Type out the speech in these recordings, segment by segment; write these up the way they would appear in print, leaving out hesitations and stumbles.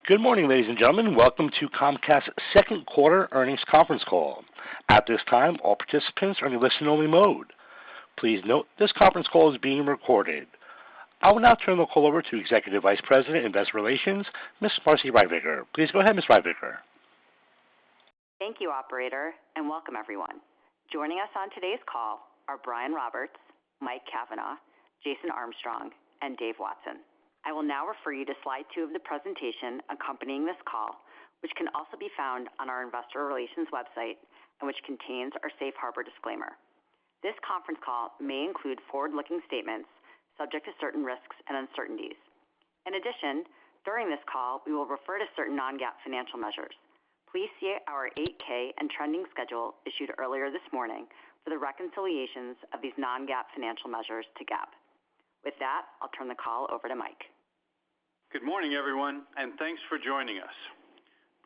Good morning, ladies and gentlemen. Welcome to Comcast's second quarter earnings conference call. At this time, all participants are in listen-only mode. Please note this conference call is being recorded. I will now turn the call over to Executive Vice President, Investor Relations, Ms. Marcy Ryvicker. Please go ahead, Ms. Ryvicker. Thank you, operator, and welcome everyone. Joining us on today's call are Brian Roberts, Mike Cavanaugh, Jason Armstrong, and Dave Watson. I will now refer you to slide 2 of the presentation accompanying this call, which can also be found on our Investor Relations website and which contains our safe harbor disclaimer. This conference call may include forward-looking statements subject to certain risks and uncertainties. In addition, during this call, we will refer to certain non-GAAP financial measures. Please see our 8K and trending schedule issued earlier this morning for the reconciliations of these non-GAAP financial measures to GAAP. With that, I'll turn the call over to Mike. Good morning, everyone, and thanks for joining us.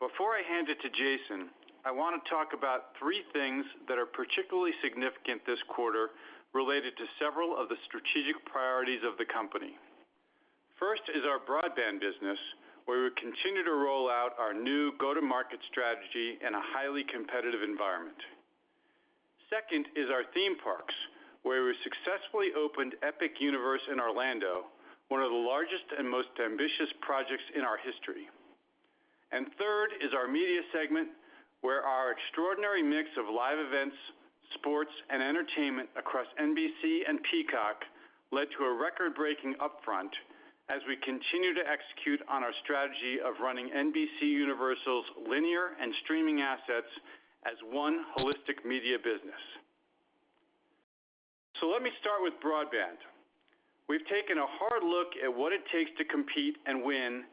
Before I hand it to Jason, I want to talk about 3 things that are particularly significant this quarter related to several of the strategic priorities of the company. First is our broadband business, where we continue to roll out our new go-to-market strategy in a highly competitive environment. Second is our theme parks, where we successfully opened Epic Universe in Orlando, one of the largest and most ambitious projects in our history. And third is our media segment, where our extraordinary mix of live events, sports, and entertainment across NBC and Peacock led to a record-breaking upfront as we continue to execute on our strategy of running NBC Universal's linear and streaming assets as one holistic media business. So let me start with broadband. We've taken a hard look at what it takes to compete and win,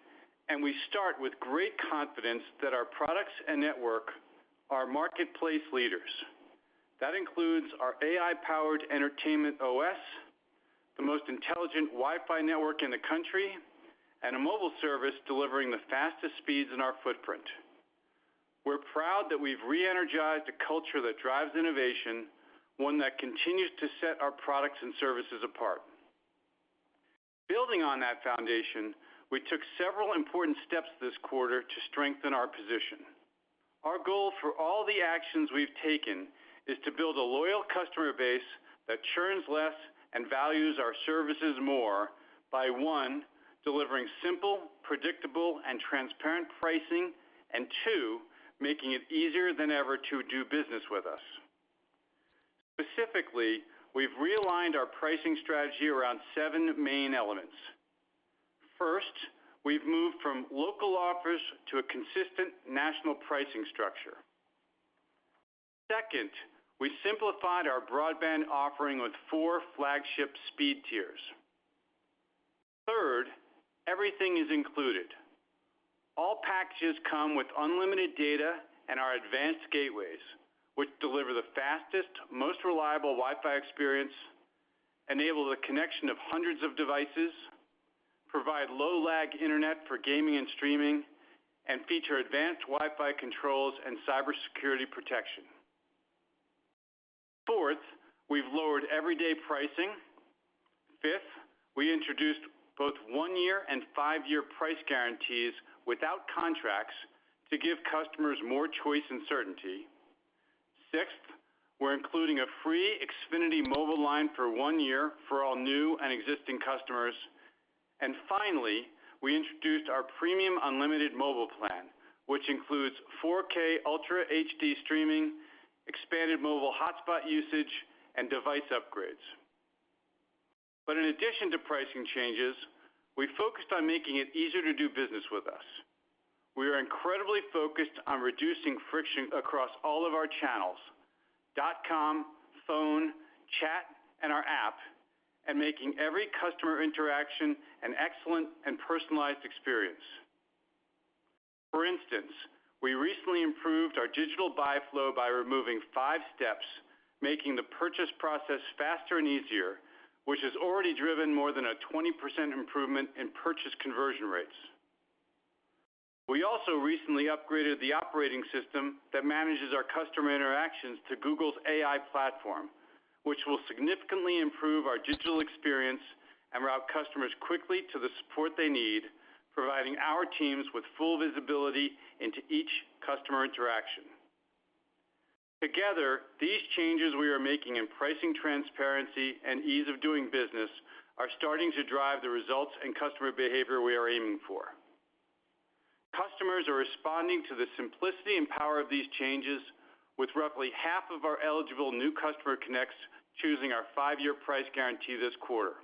and we start with great confidence that our products and network are marketplace leaders. That includes our AI-powered entertainment OS, the most intelligent Wi-Fi network in the country, and a mobile service delivering the fastest speeds in our footprint. We're proud that we've re-energized a culture that drives innovation, one that continues to set our products and services apart. Building on that foundation, we took several important steps this quarter to strengthen our position. Our goal for all the actions we've taken is to build a loyal customer base that churns less and values our services more by 1, delivering simple, predictable, and transparent pricing, and 2, making it easier than ever to do business with us. Specifically, we've realigned our pricing strategy around 7 main elements. First, we've moved from local offers to a consistent national pricing structure. Second, we simplified our broadband offering with 4 flagship speed tiers. Third, everything is included. All packages come with unlimited data and our advanced gateways, which deliver the fastest, most reliable Wi-Fi experience, enable the connection of hundreds of devices, provide low-lag internet for gaming and streaming, and feature advanced Wi-Fi controls and cybersecurity protection. Fourth, we've lowered everyday pricing. Fifth, we introduced both 1-year and 5-year price guarantees without contracts to give customers more choice and certainty. Sixth, we're including a free Xfinity mobile line for 1 year for all new and existing customers. And finally, we introduced our premium unlimited mobile plan, which includes 4K Ultra HD streaming, expanded mobile hotspot usage, and device upgrades. But in addition to pricing changes, we focused on making it easier to do business with us. We are incredibly focused on reducing friction across all of our channels, .com, phone, chat, and our app, and making every customer interaction an excellent and personalized experience. For instance, we recently improved our digital buy flow by removing 5 steps, making the purchase process faster and easier, which has already driven more than a 20% improvement in purchase conversion rates. We also recently upgraded the operating system that manages our customer interactions to Google's AI platform, which will significantly improve our digital experience and route customers quickly to the support they need, providing our teams with full visibility into each customer interaction. Together, these changes we are making in pricing transparency and ease of doing business are starting to drive the results and customer behavior we are aiming for. Customers are responding to the simplicity and power of these changes, with roughly half of our eligible new customer connects choosing our 5-year price guarantee this quarter.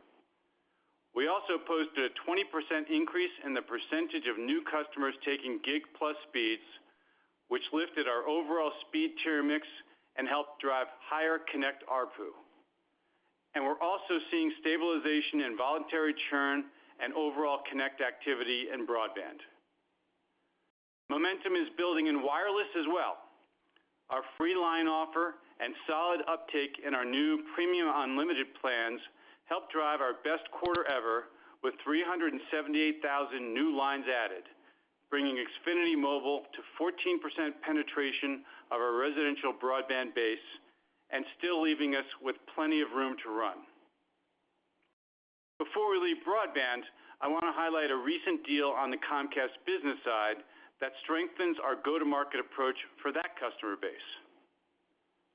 We also posted a 20% increase in the percentage of new customers taking Gig Plus speeds, which lifted our overall speed tier mix and helped drive higher Connect ARPU. And we're also seeing stabilization in voluntary churn and overall Connect activity in broadband. Momentum is building in wireless as well. Our free line offer and solid uptake in our new premium unlimited plans helped drive our best quarter ever with 378,000 new lines added, bringing Xfinity Mobile to 14% penetration of our residential broadband base and still leaving us with plenty of room to run. Before we leave broadband, I want to highlight a recent deal on the Comcast business side that strengthens our go-to-market approach for that customer base.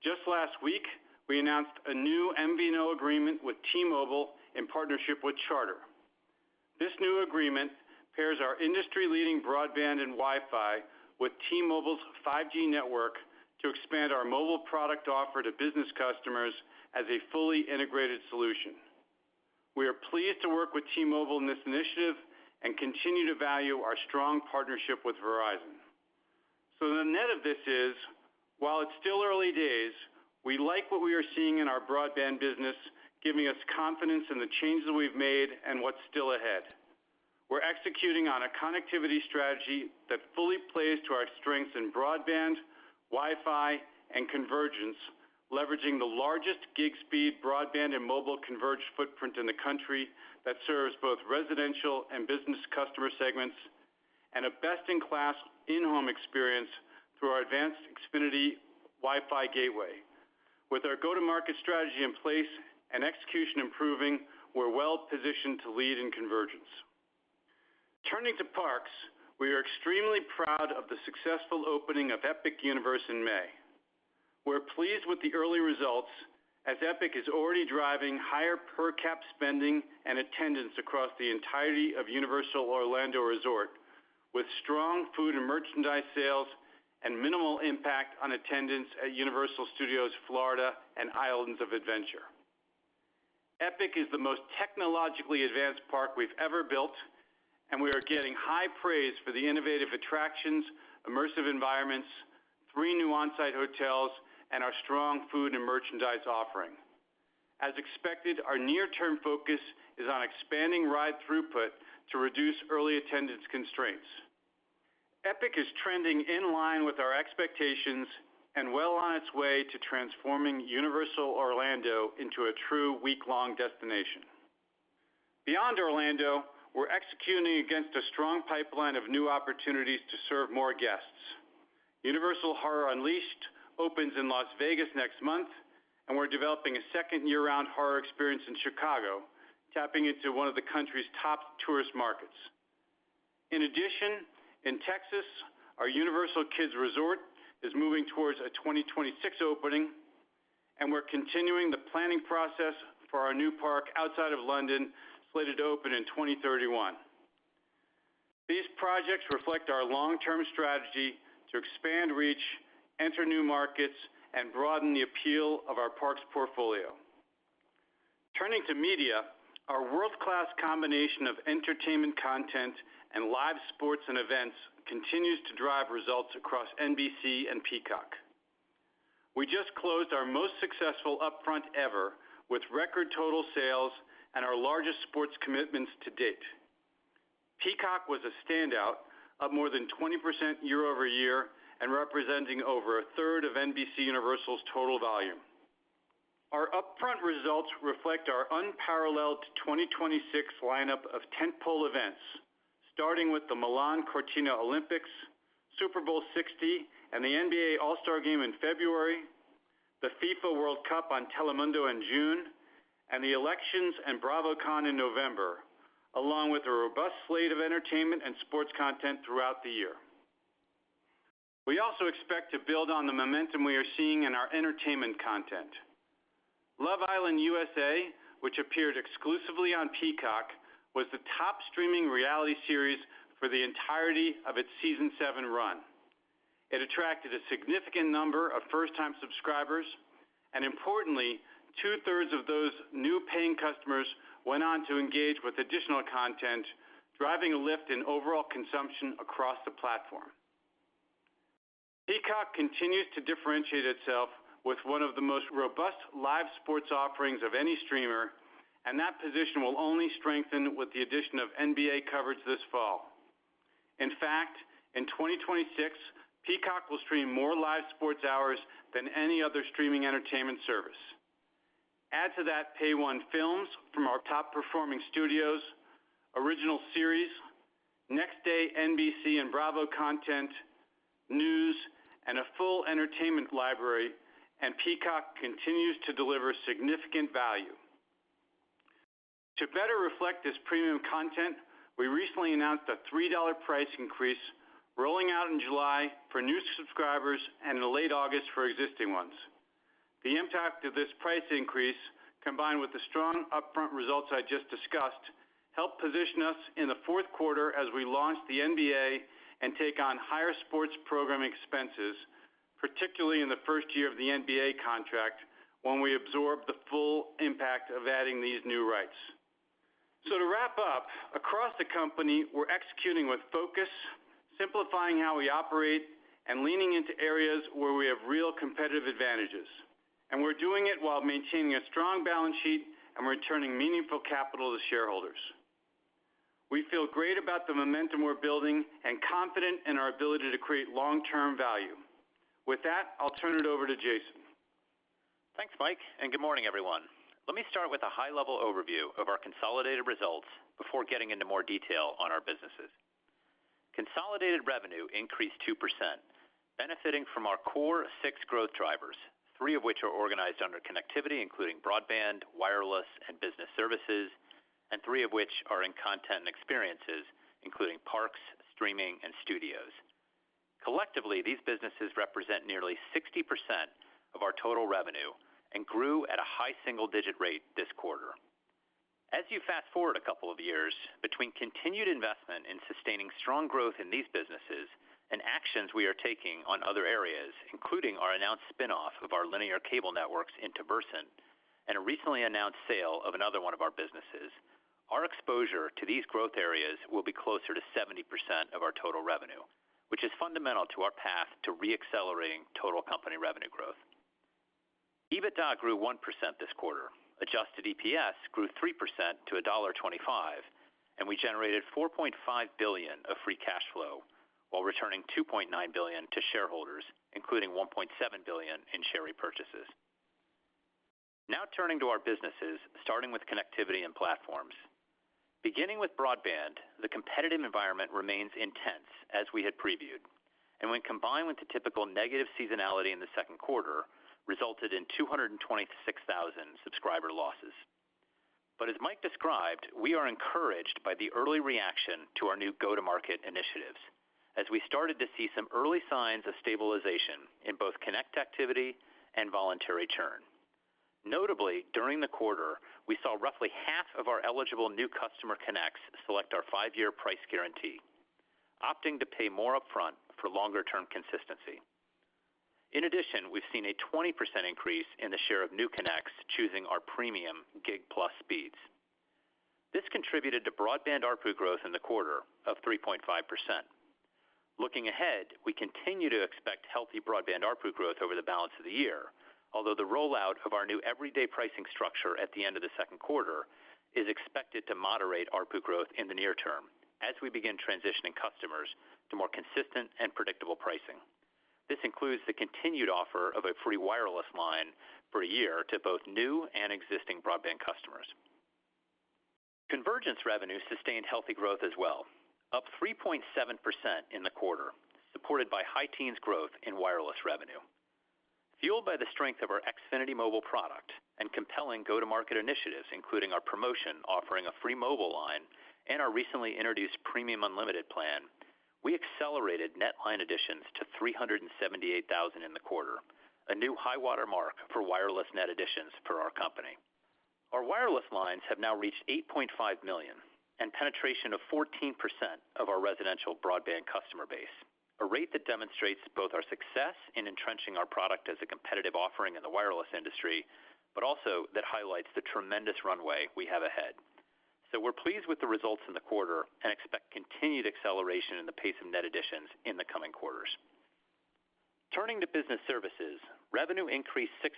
Just last week, we announced a new MVNO agreement with T-Mobile in partnership with Charter. This new agreement pairs our industry-leading broadband and Wi-Fi with T-Mobile's 5G network to expand our mobile product offer to business customers as a fully integrated solution. We are pleased to work with T-Mobile in this initiative and continue to value our strong partnership with Verizon. So the net of this is, while it's still early days, we like what we are seeing in our broadband business, giving us confidence in the changes we've made and what's still ahead. We're executing on a connectivity strategy that fully plays to our strengths in broadband, Wi-Fi, and convergence, leveraging the largest gig speed broadband and mobile converged footprint in the country that serves both residential and business customer segments, and a best-in-class in-home experience through our advanced Xfinity Wi-Fi gateway. With our go-to-market strategy in place and execution improving, we're well positioned to lead in convergence. Turning to parks, we are extremely proud of the successful opening of Epic Universe in May. We're pleased with the early results, as Epic is already driving higher per cap spending and attendance across the entirety of Universal Orlando Resort, with strong food and merchandise sales and minimal impact on attendance at Universal Studios Florida and Islands of Adventure. Epic is the most technologically advanced park we've ever built, and we are getting high praise for the innovative attractions, immersive environments, 3 new on-site hotels, and our strong food and merchandise offering. As expected, our near-term focus is on expanding ride throughput to reduce early attendance constraints. Epic is trending in line with our expectations and well on its way to transforming Universal Orlando into a true week-long destination. Beyond Orlando, we're executing against a strong pipeline of new opportunities to serve more guests. Universal Horror Unleashed opens in Las Vegas next month, and we're developing a second year-round horror experience in Chicago, tapping into one of the country's top tourist markets. In addition, in Texas, our Universal Kids Resort is moving towards a 2026 opening, and we're continuing the planning process for our new park outside of London, slated to open in 2031. These projects reflect our long-term strategy to expand reach, enter new markets, and broaden the appeal of our parks portfolio. Turning to media, our world-class combination of entertainment content and live sports and events continues to drive results across NBC and Peacock. We just closed our most successful upfront ever with record total sales and our largest sports commitments to date. Peacock was a standout, up more than 20% year over year and representing over a third of NBC Universal's total volume. Our upfront results reflect our unparalleled 2026 lineup of tentpole events, starting with the Milan Cortina Olympics, Super Bowl 60, and the NBA All-Star Game in February, the FIFA World Cup on Telemundo in June, and the elections and BravoCon in November. along with a robust slate of entertainment and sports content throughout the year. We also expect to build on the momentum we are seeing in our entertainment content. Love Island USA, which appeared exclusively on Peacock, was the top streaming reality series for the entirety of its Season 7 run. It attracted a significant number of first-time subscribers, and importantly, two-thirds of those new paying customers went on to engage with additional content, driving a lift in overall consumption across the platform. Peacock continues to differentiate itself with one of the most robust live sports offerings of any streamer, and that position will only strengthen with the addition of NBA coverage this fall. In fact, in 2026, Peacock will stream more live sports hours than any other streaming entertainment service. Add to that Pay One films from our top-performing studios, original series, next-day NBC and Bravo content, news, and a full entertainment library, and Peacock continues to deliver significant value. To better reflect this premium content, we recently announced a $3 price increase rolling out in July for new subscribers and in late August for existing ones. The impact of this price increase, combined with the strong upfront results I just discussed, helped position us in the fourth quarter as we launch the NBA and take on higher sports programming expenses, particularly in the first year of the NBA contract when we absorb the full impact of adding these new rights. So to wrap up, across the company, we're executing with focus, simplifying how we operate, and leaning into areas where we have real competitive advantages. And we're doing it while maintaining a strong balance sheet and returning meaningful capital to shareholders. We feel great about the momentum we're building and confident in our ability to create long-term value. With that, I'll turn it over to Jason. Thanks, Mike, and good morning, everyone. Let me start with a high-level overview of our consolidated results before getting into more detail on our businesses. Consolidated revenue increased 2%, benefiting from our core 6 growth drivers, 3 of which are organized under connectivity, including broadband, wireless, and business services, and 3 of which are in content and experiences, including parks, streaming, and studios. Collectively, these businesses represent nearly 60% of our total revenue and grew at a high single-digit rate this quarter. As you fast forward a couple of years, between continued investment in sustaining strong growth in these businesses and actions we are taking on other areas, including our announced spinoff of our linear cable networks into Versant and a recently announced sale of another one of our businesses, our exposure to these growth areas will be closer to 70% of our total revenue, which is fundamental to our path to re-accelerating total company revenue growth. EBITDA grew 1% this quarter. Adjusted EPS grew 3% to $1.25, and we generated $4.5 billion of free cash flow while returning $2.9 billion to shareholders, including $1.7 billion in share repurchases. Now turning to our businesses, starting with connectivity and platforms. Beginning with broadband, the competitive environment remains intense, as we had previewed, and when combined with the typical negative seasonality in the second quarter, resulted in 226,000 subscriber losses. But as Mike described, we are encouraged by the early reaction to our new go-to-market initiatives, as we started to see some early signs of stabilization in both connect activity and voluntary churn. Notably, during the quarter, we saw roughly half of our eligible new customer connects select our 5-year price guarantee, opting to pay more upfront for longer-term consistency. In addition, we've seen a 20% increase in the share of new connects choosing our premium Gig Plus speeds. This contributed to broadband ARPU growth in the quarter of 3.5%. Looking ahead, we continue to expect healthy broadband ARPU growth over the balance of the year, although the rollout of our new everyday pricing structure at the end of the second quarter is expected to moderate ARPU growth in the near term as we begin transitioning customers to more consistent and predictable pricing. This includes the continued offer of a free wireless line for a year to both new and existing broadband customers. Convergence revenue sustained healthy growth as well, up 3.7% in the quarter, supported by high teens growth in wireless revenue. Fueled by the strength of our Xfinity Mobile product and compelling go-to-market initiatives, including our promotion offering a free mobile line and our recently introduced Premium Unlimited plan, we accelerated net line additions to 378,000 in the quarter, a new high-water mark for wireless net additions for our company. Our wireless lines have now reached 8.5 million, and penetration of 14% of our residential broadband customer base, a rate that demonstrates both our success in entrenching our product as a competitive offering in the wireless industry, but also that highlights the tremendous runway we have ahead. So we're pleased with the results in the quarter and expect continued acceleration in the pace of net additions in the coming quarters. Turning to business services, revenue increased 6%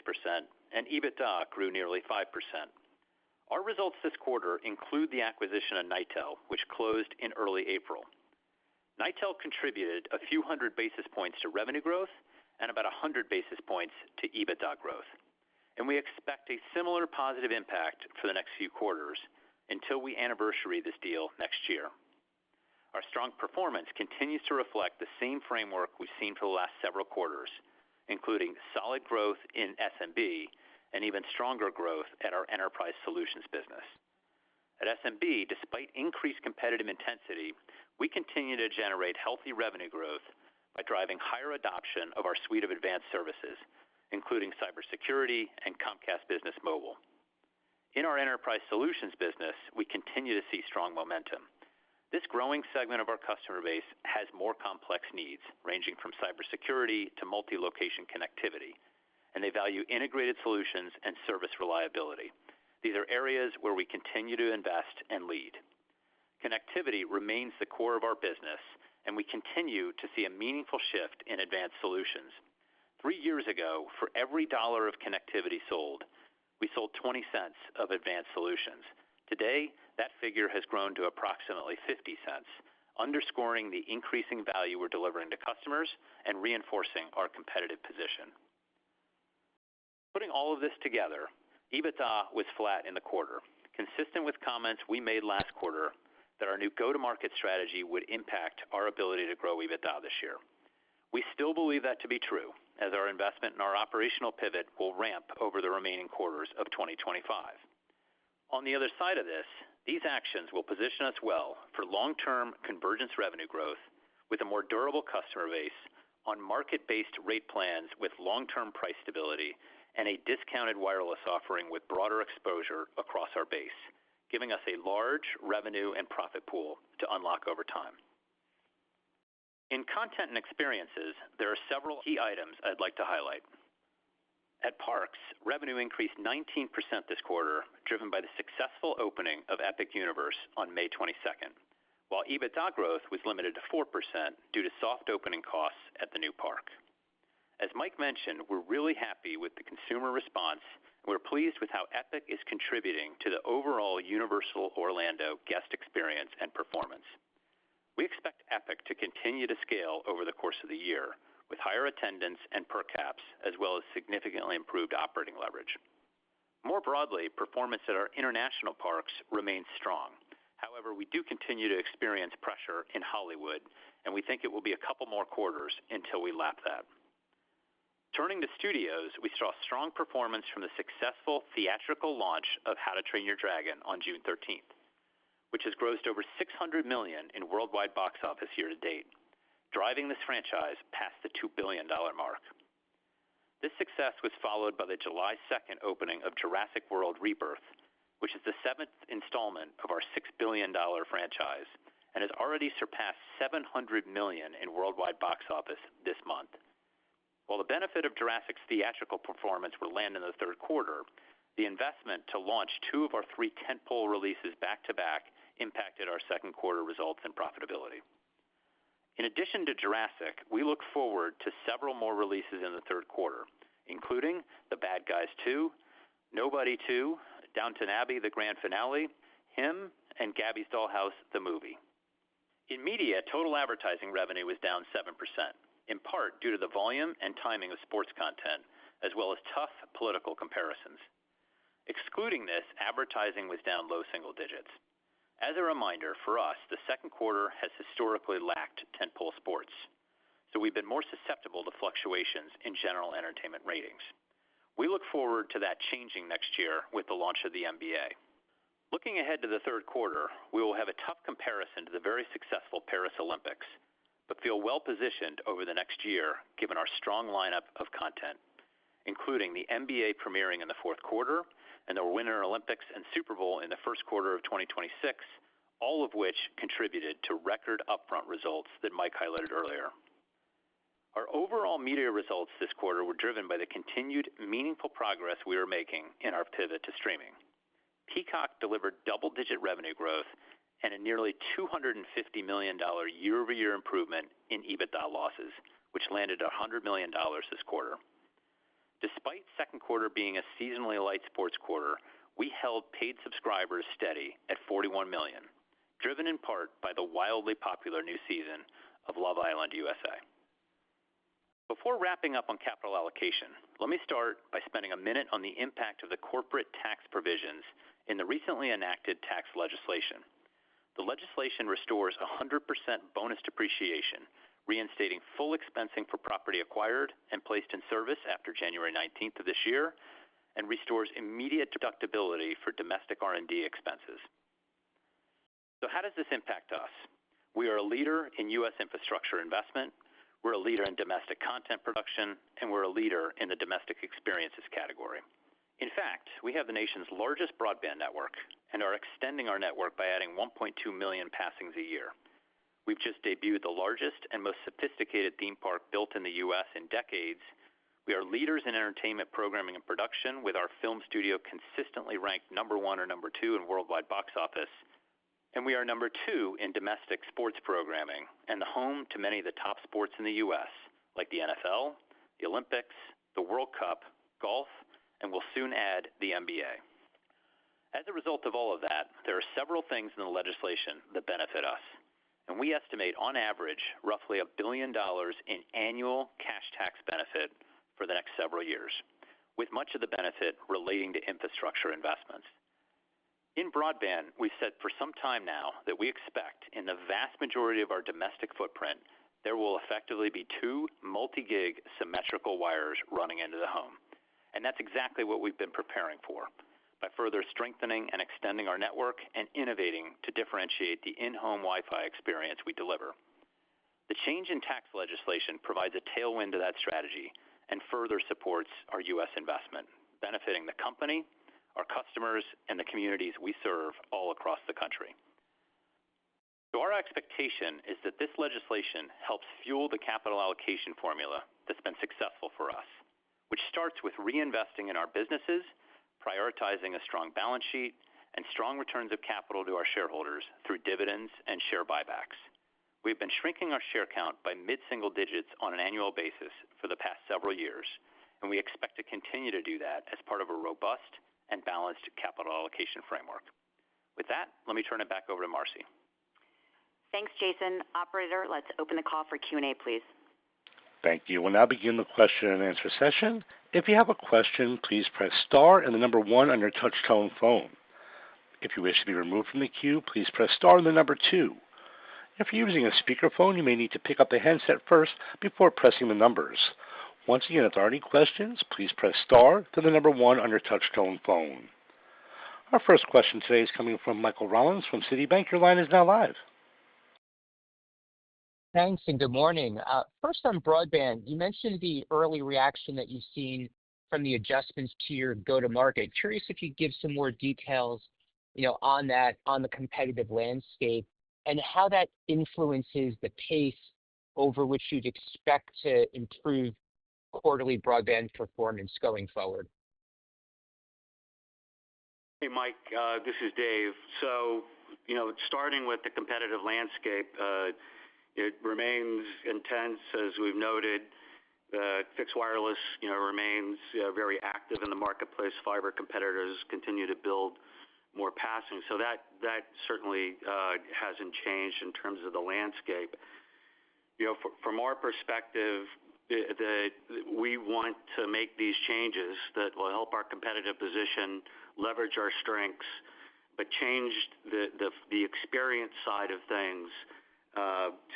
and EBITDA grew nearly 5%. Our results this quarter include the acquisition of Nitel, which closed in early April. Nitel contributed a few hundred basis points to revenue growth and about 100 basis points to EBITDA growth. And we expect a similar positive impact for the next few quarters until we anniversary this deal next year. Our strong performance continues to reflect the same framework we've seen for the last several quarters, including solid growth in SMB and even stronger growth at our enterprise solutions business. At SMB, despite increased competitive intensity, we continue to generate healthy revenue growth by driving higher adoption of our suite of advanced services, including cybersecurity and Comcast Business Mobile. In our enterprise solutions business, we continue to see strong momentum. This growing segment of our customer base has more complex needs, ranging from cybersecurity to multi-location connectivity, and they value integrated solutions and service reliability. These are areas where we continue to invest and lead. Connectivity remains the core of our business, and we continue to see a meaningful shift in advanced solutions. 3 years ago, for every dollar of connectivity sold, we sold 20 cents of advanced solutions. Today, that figure has grown to approximately 50 cents, underscoring the increasing value we're delivering to customers and reinforcing our competitive position. Putting all of this together, EBITDA was flat in the quarter, consistent with comments we made last quarter that our new go-to-market strategy would impact our ability to grow EBITDA this year. We still believe that to be true, as our investment in our operational pivot will ramp over the remaining quarters of 2025. On the other side of this, these actions will position us well for long-term convergence revenue growth with a more durable customer base on market-based rate plans with long-term price stability and a discounted wireless offering with broader exposure across our base, giving us a large revenue and profit pool to unlock over time. In content and experiences, there are several key items I'd like to highlight. At Parks, revenue increased 19% this quarter, driven by the successful opening of Epic Universe on May 22nd, while EBITDA growth was limited to 4% due to soft opening costs at the new park. As Mike mentioned, we're really happy with the consumer response, and we're pleased with how Epic is contributing to the overall Universal Orlando guest experience and performance. We expect Epic to continue to scale over the course of the year, with higher attendance and per caps, as well as significantly improved operating leverage. More broadly, performance at our international parks remains strong. However, we do continue to experience pressure in Hollywood, and we think it will be a couple more quarters until we lap that. Turning to studios, we saw strong performance from the successful theatrical launch of How to Train Your Dragon on June 13th, which has grossed over $600 million in worldwide box office year to date, driving this franchise past the $2 billion mark. This success was followed by the July 2nd opening of Jurassic World Rebirth, which is the 7th installment of our $6 billion franchise and has already surpassed $700 million in worldwide box office this month. While the benefit of Jurassic's theatrical performance will land in the third quarter, the investment to launch 2 of our 3 tentpole releases back-to-back impacted our second quarter results and profitability. In addition to Jurassic, we look forward to several more releases in the third quarter, including The Bad Guys 2, Nobody 2, Downton Abbey, the grand finale, Him, and Gabby's Dollhouse, the movie. In media, total advertising revenue was down 7%, in part due to the volume and timing of sports content, as well as tough political comparisons. Excluding this, advertising was down low single digits. As a reminder, for us, the second quarter has historically lacked tentpole sports, so we've been more susceptible to fluctuations in general entertainment ratings. We look forward to that changing next year with the launch of the NBA. Looking ahead to the third quarter, we will have a tough comparison to the very successful Paris Olympics, but feel well positioned over the next year given our strong lineup of content, including the NBA premiering in the fourth quarter and the Winter Olympics and Super Bowl in the first quarter of 2026, all of which contributed to record upfront results that Mike highlighted earlier. Our overall media results this quarter were driven by the continued meaningful progress we are making in our pivot to streaming. Peacock delivered double-digit revenue growth and a nearly $250 million year-over-year improvement in EBITDA losses, which landed at $100 million this quarter. Despite second quarter being a seasonally light sports quarter, we held paid subscribers steady at 41 million, driven in part by the wildly popular new season of Love Island USA. Before wrapping up on capital allocation, let me start by spending a minute on the impact of the corporate tax provisions in the recently enacted tax legislation. The legislation restores 100% bonus depreciation, reinstating full expensing for property acquired and placed in service after January 19th of this year, and restores immediate deductibility for domestic R&D expenses. So how does this impact us? We are a leader in U.S. infrastructure investment, we're a leader in domestic content production, and we're a leader in the domestic experiences category. In fact, we have the nation's largest broadband network and are extending our network by adding 1.2 million passings a year. We've just debuted the largest and most sophisticated theme park built in the U.S. in decades. We are leaders in entertainment programming and production, with our film studio consistently ranked number 1 or number 2 in worldwide box office. And we are number 2 in domestic sports programming and the home to many of the top sports in the U.S., like the NFL, the Olympics, the World Cup, golf, and will soon add the NBA. As a result of all of that, there are several things in the legislation that benefit us, and we estimate on average roughly $1 billion in annual cash tax benefit for the next several years, with much of the benefit relating to infrastructure investments. In broadband, we've said for some time now that we expect in the vast majority of our domestic footprint, there will effectively be 2 multi-gig symmetrical wires running into the home. And that's exactly what we've been preparing for, by further strengthening and extending our network and innovating to differentiate the in-home Wi-Fi experience we deliver. The change in tax legislation provides a tailwind to that strategy and further supports our U.S. investment, benefiting the company, our customers, and the communities we serve all across the country. So our expectation is that this legislation helps fuel the capital allocation formula that's been successful for us, which starts with reinvesting in our businesses, prioritizing a strong balance sheet, and strong returns of capital to our shareholders through dividends and share buybacks. We've been shrinking our share count by mid-single digits on an annual basis for the past several years, and we expect to continue to do that as part of a robust and balanced capital allocation framework. With that, let me turn it back over to Marcy. Thanks, Jason. Operator, let's open the call for Q&A, please. Thank you. We'll now begin the question and answer session. If you have a question, please press star and the number 1 on your touch-tone phone. If you wish to be removed from the queue, please press star and the number 2. If you're using a speakerphone, you may need to pick up the handset first before pressing the numbers. Once again, if there are any questions, please press star to the number 1 on your touch-tone phone. Our first question today is coming from Michael Rollins from Citibank. Your line is now live. Thanks and good morning. First on broadband, you mentioned the early reaction that you've seen from the adjustments to your go-to-market. Curious if you'd give some more details, on that, on the competitive landscape, and how that influences the pace over which you'd expect to improve quarterly broadband performance going forward. Hey, Mike, this is Dave. So, starting with the competitive landscape, it remains intense, as we've noted. Fixed wireless, remains very active in the marketplace. Fiber competitors continue to build more passing. So that certainly hasn't changed in terms of the landscape. From our perspective, we want to make these changes that will help our competitive position, leverage our strengths, but change the experience side of things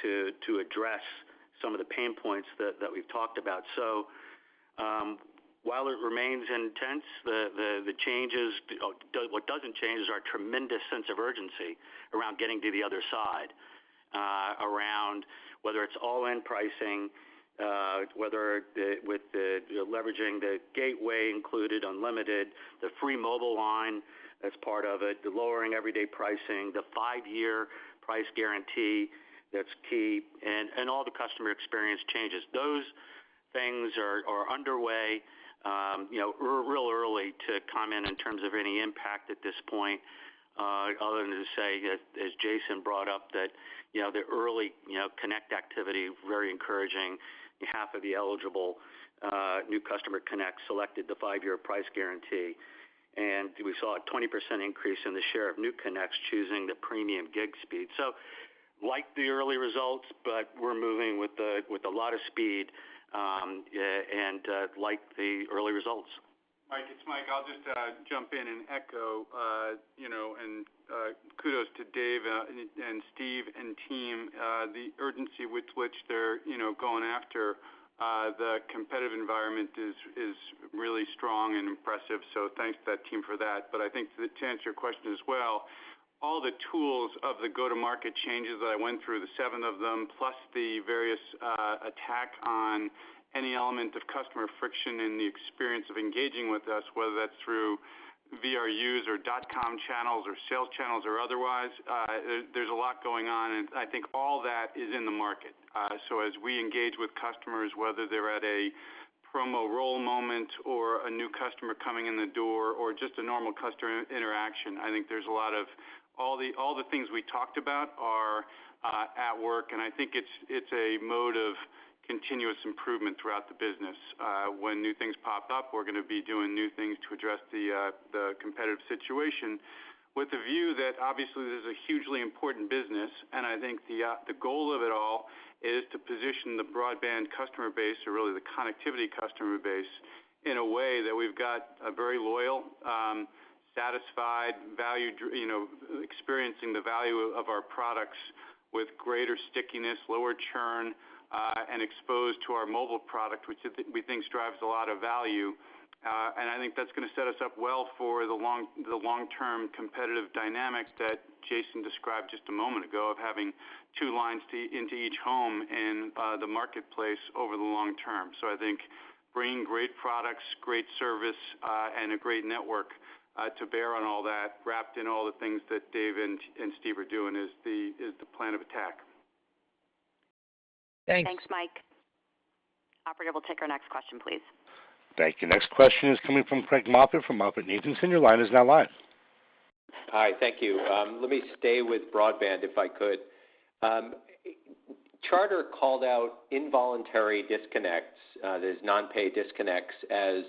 to address some of the pain points that we've talked about. So while it remains intense, the changes, what doesn't change is our tremendous sense of urgency around getting to the other side, around whether it's all-in pricing, whether with leveraging the gateway included, unlimited, the free mobile line as part of it, the lowering everyday pricing, the 5-year price guarantee that's key, and all the customer experience changes. Those things are underway. Real early to comment in terms of any impact at this point, other than to say, as Jason brought up, that the early connect activity very encouraging. Half of the eligible new customer connects selected the 5-year price guarantee, and we saw a 20% increase in the share of new connects choosing the premium gig speed. So, like the early results, but we're moving with a lot of speed. And like the early results. Mike, it's Mike. I'll just jump in and echo, and kudos to Dave and Steve and team. The urgency with which they're, going after the competitive environment is really strong and impressive. So thanks to that team for that. But I think to answer your question as well, all the tools of the go-to-market changes that I went through, the 7 of them, plus the various attack on any element of customer friction in the experience of engaging with us, whether that's through VRUs or .com channels or sales channels or otherwise, there's a lot going on, and I think all that is in the market. So as we engage with customers, whether they're at a promo roll moment or a new customer coming in the door or just a normal customer interaction, I think there's a lot of all the things we talked about are at work, and I think it's a mode of continuous improvement throughout the business. When new things pop up, we're going to be doing new things to address the competitive situation, with the view that obviously this is a hugely important business, and I think the goal of it all is to position the broadband customer base, or really the connectivity customer base, in a way that we've got a very loyal, satisfied, value, experiencing the value of our products with greater stickiness, lower churn, and exposed to our mobile product, which we think drives a lot of value. And I think that's going to set us up well for the long-term competitive dynamic that Jason described just a moment ago, of having 2 lines into each home in the marketplace over the long term. So I think bringing great products, great service, and a great network to bear on all that, wrapped in all the things that Dave and Steve are doing, is the plan of attack. Thanks. Thanks, Mike. Operator, we'll take our next question, please. Thank you. Next question is coming from Craig Moffett from MoffettNathanson. Your line is now live. Hi, thank you. Let me stay with broadband if I could. Charter called out involuntary disconnects, there's non-pay disconnects, as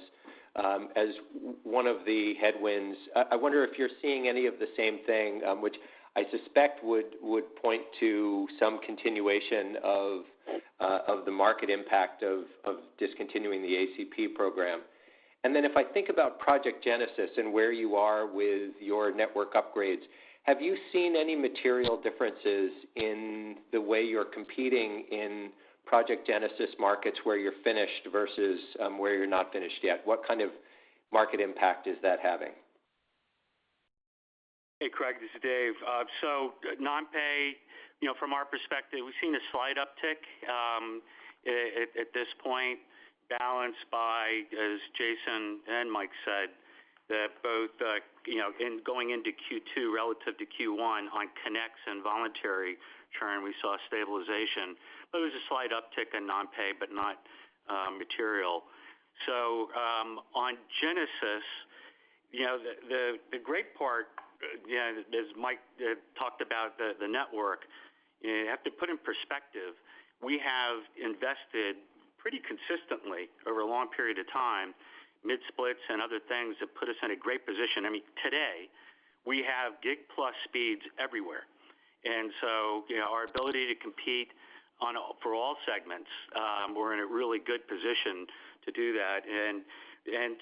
one of the headwinds. I wonder if you're seeing any of the same thing, which I suspect would point to some continuation of the market impact of discontinuing the ACP program. And then if I think about Project Genesis and where you are with your network upgrades, have you seen any material differences in the way you're competing in Project Genesis markets where you're finished versus where you're not finished yet? What kind of market impact is that having? Hey, Craig, this is Dave. So non-pay, from our perspective, we've seen a slight uptick at this point, balanced by, as Jason and Mike said, that both, in going into Q2 relative to Q1 on connects and voluntary churn, we saw stabilization. But there was a slight uptick in non-pay, but not material. So on Genesis, the great part, as Mike talked about the network, you have to put in perspective, we have invested pretty consistently over a long period of time, mid-splits and other things that put us in a great position. I mean, today, we have gig plus speeds everywhere. And so, our ability to compete for all segments, we're in a really good position to do that. And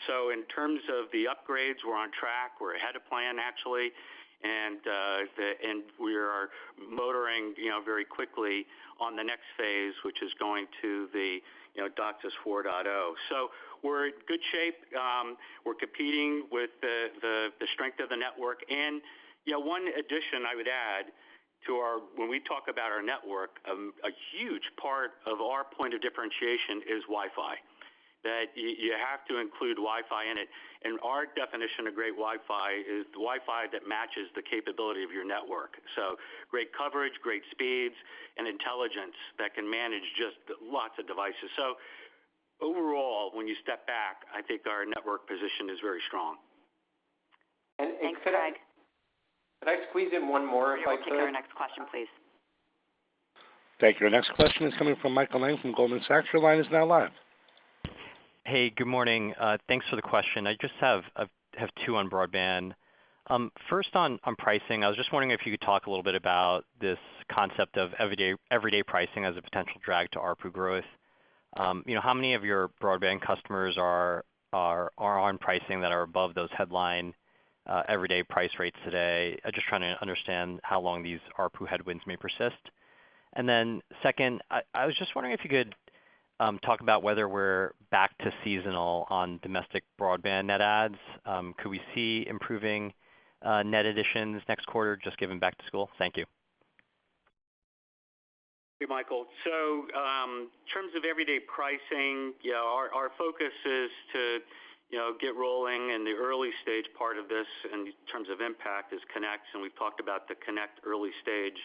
so in terms of the upgrades, we're on track. We're ahead of plan, actually. and we are motoring, very quickly on the next phase, which is going to the, DOCSIS 4.0. So we're in good shape. We're competing with the strength of the network, and one addition I would add to when we talk about our network, a huge part of our point of differentiation is Wi-Fi. That you have to include Wi-Fi in it. And our definition of great Wi-Fi is the Wi-Fi that matches the capability of your network. So great coverage, great speeds, and intelligence that can manage just lots of devices. So overall, when you step back, I think our network position is very strong. And Thanks, Greg. Could I squeeze in one more if I could? We'll take our next question, please. Thank you. Our next question is coming from Michael Lang from Goldman Sachs. Your line is now live. Hey, good morning. Thanks for the question. I just have two on broadband. First on pricing, I was just wondering if you could talk a little bit about this concept of everyday pricing as a potential drag to ARPU growth. How many of your broadband customers are on pricing that are above those headline everyday price rates today? I'm just trying to understand how long these ARPU headwinds may persist. And then second, I was just wondering if you could talk about whether we're back to seasonal on domestic broadband net adds. Could we see improving net additions next quarter, just given back to school? Thank you. Hey, Michael. So in terms of everyday pricing, our focus is to get rolling, and the early stage part of this in terms of impact is connects, and we've talked about the connect early stage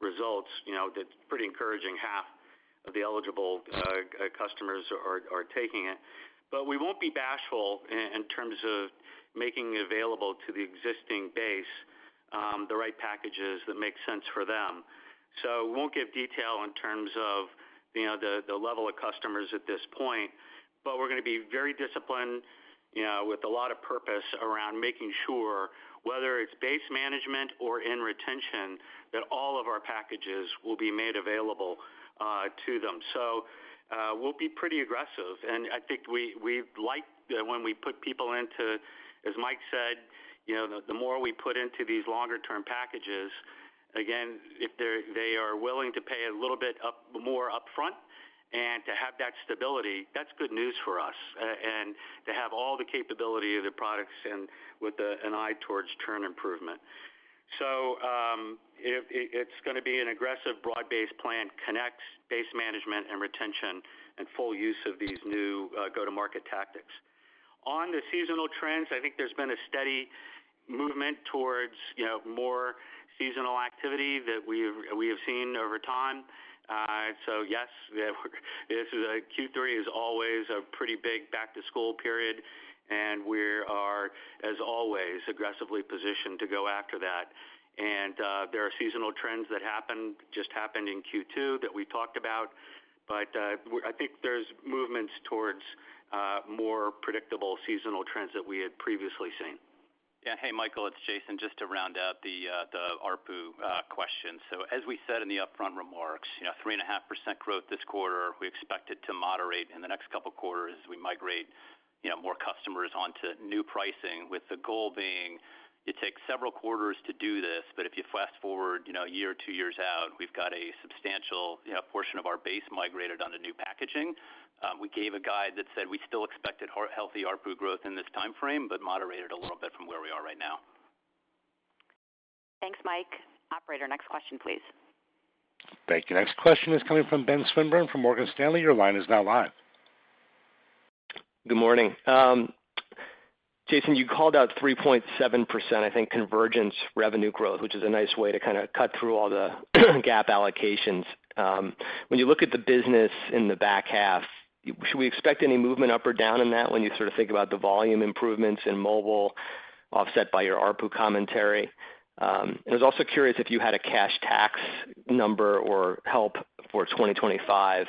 results. That's pretty encouraging. Half of the eligible customers are taking it. But we won't be bashful in terms of making available to the existing base the right packages that make sense for them. So we won't give detail in terms of the level of customers at this point, but we're going to be very disciplined with a lot of purpose around making sure, whether it's base management or in retention, that all of our packages will be made available to them. So we'll be pretty aggressive, and I think we like when we put people into, as Mike said, the more we put into these longer term packages, again, if they are willing to pay a little bit more upfront and to have that stability, that's good news for us, and to have all the capability of the products and with an eye towards churn improvement. So it's going to be an aggressive broad-based plan, connects, base management, and retention, and full use of these new go-to-market tactics. On the seasonal trends, I think there's been a steady movement towards more seasonal activity that we have seen over time. So yes, this is Q3 is always a pretty big back-to-school period, and we are, as always, aggressively positioned to go after that. And there are seasonal trends that just happened in Q2 that we talked about, but I think there's movements towards more predictable seasonal trends that we had previously seen. Yeah. Hey, Michael, it's Jason. Just to round out the ARPU question. So as we said in the upfront remarks, 3.5% growth this quarter. We expect it to moderate in the next couple of quarters as we migrate more customers onto new pricing, with the goal being it takes several quarters to do this, but if you fast forward a year or 2 years out, we've got a substantial portion of our base migrated onto new packaging. We gave a guide that said we still expected healthy ARPU growth in this time frame, but moderated a little bit from where we are right now. Thanks, Mike. Operator, next question, please. Thank you. Next question is coming from Ben Swinburne from Morgan Stanley. Your line is now live. Good morning. Jason, you called out 3.7%, I think, convergence revenue growth, which is a nice way to kind of cut through all the gap allocations. When you look at the business in the back half, should we expect any movement up or down in that when you sort of think about the volume improvements in mobile offset by your ARPU commentary? And I was also curious if you had a cash tax number or help for 2025,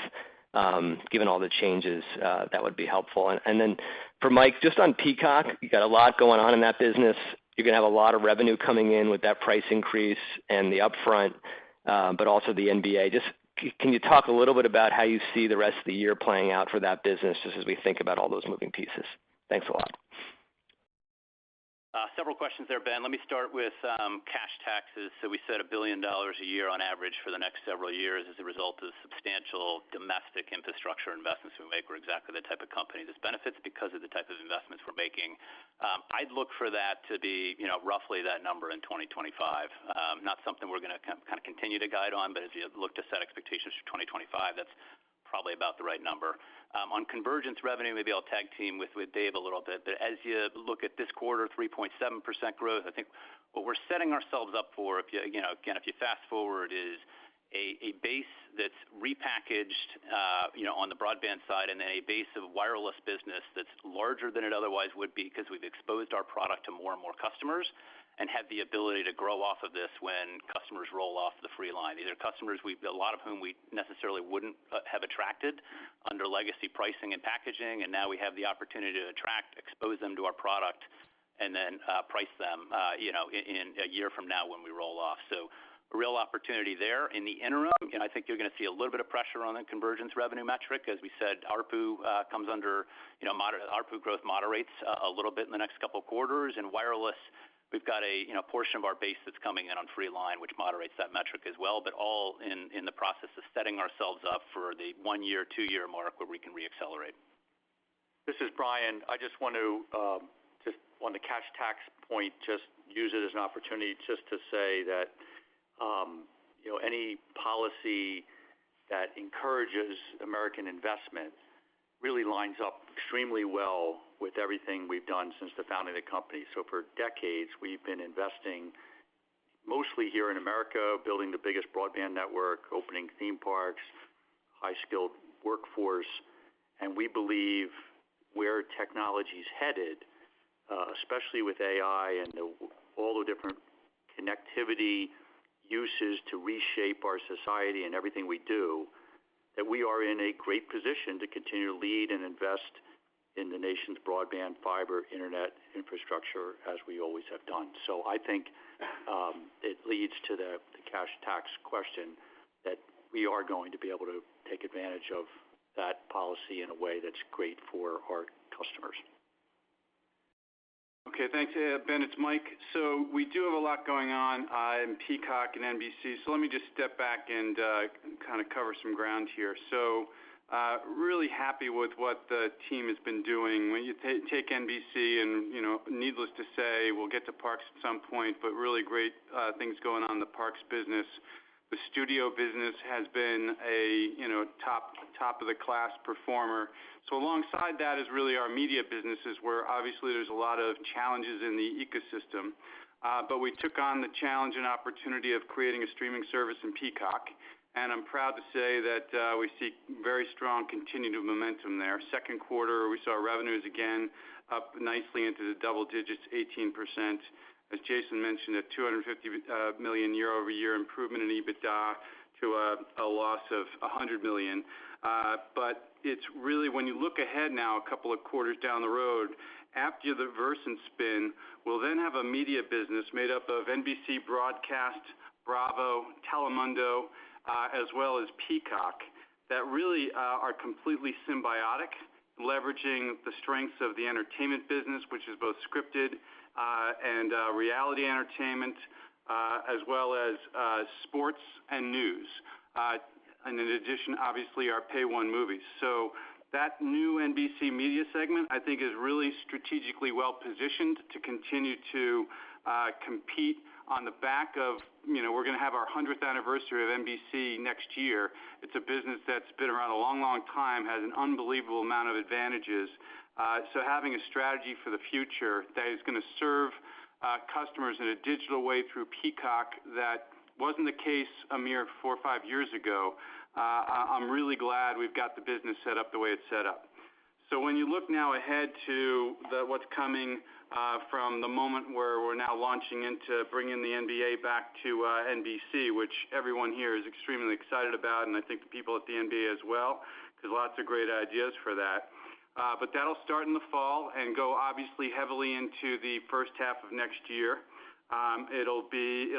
given all the changes, that would be helpful. And then for Mike, just on Peacock, you got a lot going on in that business. You're going to have a lot of revenue coming in with that price increase and the upfront, but also the NBA. Just can you talk a little bit about how you see the rest of the year playing out for that business, just as we think about all those moving pieces? Thanks a lot. Several questions there, Ben. Let me start with cash taxes. So we said $1 billion a year on average for the next several years as a result of substantial domestic infrastructure investments we make. We're exactly the type of company this benefits because of the type of investments we're making. I'd look for that to be, roughly that number in 2025. Not something we're going to kind of continue to guide on, but as you look to set expectations for 2025, that's probably about the right number. On convergence revenue, maybe I'll tag team with Dave a little bit, but as you look at this quarter, 3.7% growth, I think what we're setting ourselves up for, if you fast forward, is a base that's repackaged, on the broadband side, and then a base of wireless business that's larger than it otherwise would be because we've exposed our product to more and more customers and have the ability to grow off of this when customers roll off the free line. These are customers, a lot of whom we necessarily wouldn't have attracted under legacy pricing and packaging, and now we have the opportunity to expose them to our product, and then price them, in a year from now when we roll off. So a real opportunity there. In the interim, I think you're going to see a little bit of pressure on the convergence revenue metric. As we said, ARPU comes under, ARPU growth moderates a little bit in the next couple of quarters, and wireless, we've got a portion of our base that's coming in on free line, which moderates that metric as well, but all in the process of setting ourselves up for the 1 year, 2 year mark where we can reaccelerate. This is Brian. I just want to, on the cash tax point, just use it as an opportunity just to say that, any policy that encourages American investment really lines up extremely well with everything we've done since the founding of the company. So for decades, we've been investing mostly here in America, building the biggest broadband network, opening theme parks, high-skilled workforce, and we believe where technology's headed, especially with AI and all the different connectivity uses to reshape our society and everything we do, that we are in a great position to continue to lead and invest in the nation's broadband, fiber, internet infrastructure as we always have done. So I think it leads to the cash tax question that we are going to be able to take advantage of that policy in a way that's great for our customers. Okay, thanks, Ben. It's Mike. So we do have a lot going on in Peacock and NBC. So let me just step back and kind of cover some ground here. So really happy with what the team has been doing. When you take NBC, and needless to say, we'll get to parks at some point, but really great things going on in the parks business. The studio business has been a top of the class performer. So alongside that is really our media businesses, where obviously there's a lot of challenges in the ecosystem. But we took on the challenge and opportunity of creating a streaming service in Peacock, and I'm proud to say that we see very strong continued momentum there. Second quarter, we saw revenues again up nicely into the double digits, 18%. As Jason mentioned, a $250 million year-over-year improvement in EBITDA to a loss of $100 million. But it's really, when you look ahead now, a couple of quarters down the road, after the Versant spin, we'll then have a media business made up of NBC Broadcast, Bravo, Telemundo, as well as Peacock, that really are completely symbiotic, leveraging the strengths of the entertainment business, which is both scripted and reality entertainment, as well as sports and news. And in addition, obviously, our Pay One movies. So that new NBC media segment, I think, is really strategically well positioned to continue to compete on the back of, we're going to have our 100th anniversary of NBC next year. It's a business that's been around a long, long time, has an unbelievable amount of advantages. So having a strategy for the future that is going to serve customers in a digital way through Peacock that wasn't the case a mere 4 or 5 years ago, I'm really glad we've got the business set up the way it's set up. So when you look now ahead to what's coming from the moment where we're now launching into bringing the NBA back to NBC, which everyone here is extremely excited about, and I think the people at the NBA as well, because lots of great ideas for that. But that'll start in the fall and go obviously heavily into the first half of next year.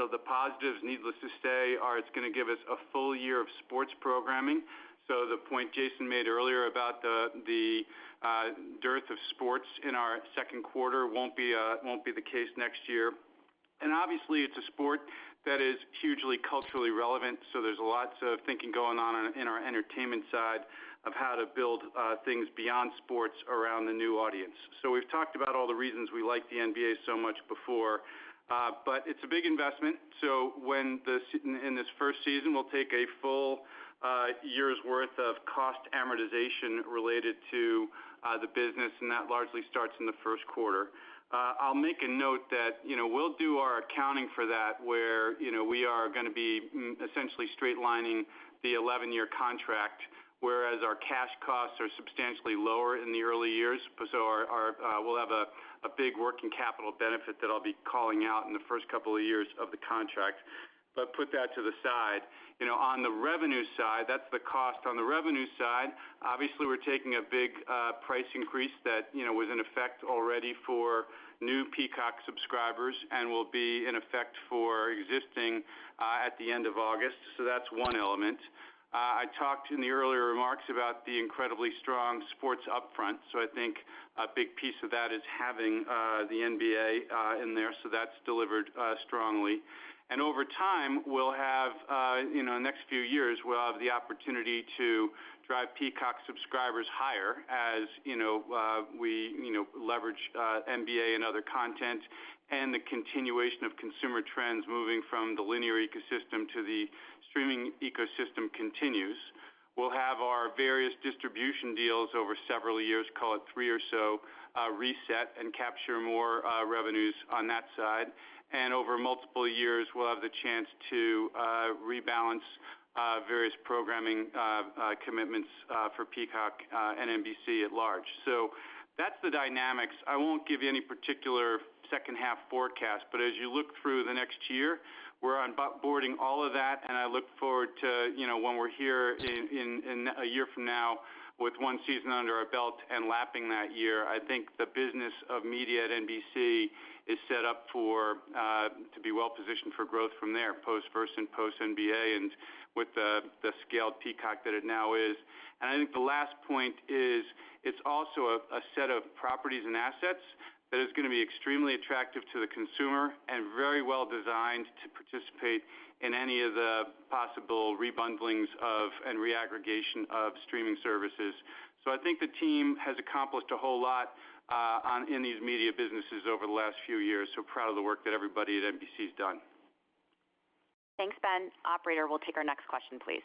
The positives, needless to say, are it's going to give us a full year of sports programming. So the point Jason made earlier about the dearth of sports in our second quarter won't be the case next year. And obviously, it's a sport that is hugely culturally relevant, so there's lots of thinking going on in our entertainment side of how to build things beyond sports around the new audience. So we've talked about all the reasons we like the NBA so much before, but it's a big investment. So when in this first season, we'll take a full year's worth of cost amortization related to the business, and that largely starts in the first quarter. I'll make a note that, we'll do our accounting for that where, we are going to be essentially straight lining the 11-year contract, whereas our cash costs are substantially lower in the early years. So we'll have a big working capital benefit that I'll be calling out in the first couple of years of the contract. But put that to the side. On the revenue side, that's the cost. On the revenue side, obviously we're taking a big price increase that was in effect already for new Peacock subscribers and will be in effect for existing at the end of August. So that's one element. I talked in the earlier remarks about the incredibly strong sports upfront. So I think a big piece of that is having the NBA in there. So that's delivered strongly. And over time, we'll have, in the next few years, we'll have the opportunity to drive Peacock subscribers higher as, we, leverage NBA and other content and the continuation of consumer trends moving from the linear ecosystem to the streaming ecosystem continues. We'll have our various distribution deals over several years, call it 3 or so, reset and capture more revenues on that side. And over multiple years, we'll have the chance to rebalance various programming commitments for Peacock and NBC at large. So that's the dynamics. I won't give you any particular second half forecast, but as you look through the next year, we're onboarding all of that, and I look forward to, when we're here in a year from now with one season under our belt and lapping that year. I think the business of media at NBC is set up to be well positioned for growth from there, post-Versant, post-NBA, and with the scaled Peacock that it now is. And I think the last point is it's also a set of properties and assets that is going to be extremely attractive to the consumer and very well designed to participate in any of the possible rebundlings and reaggregation of streaming services. So I think the team has accomplished a whole lot in these media businesses over the last few years. So proud of the work that everybody at NBC's done. Thanks, Ben. Operator, we'll take our next question, please.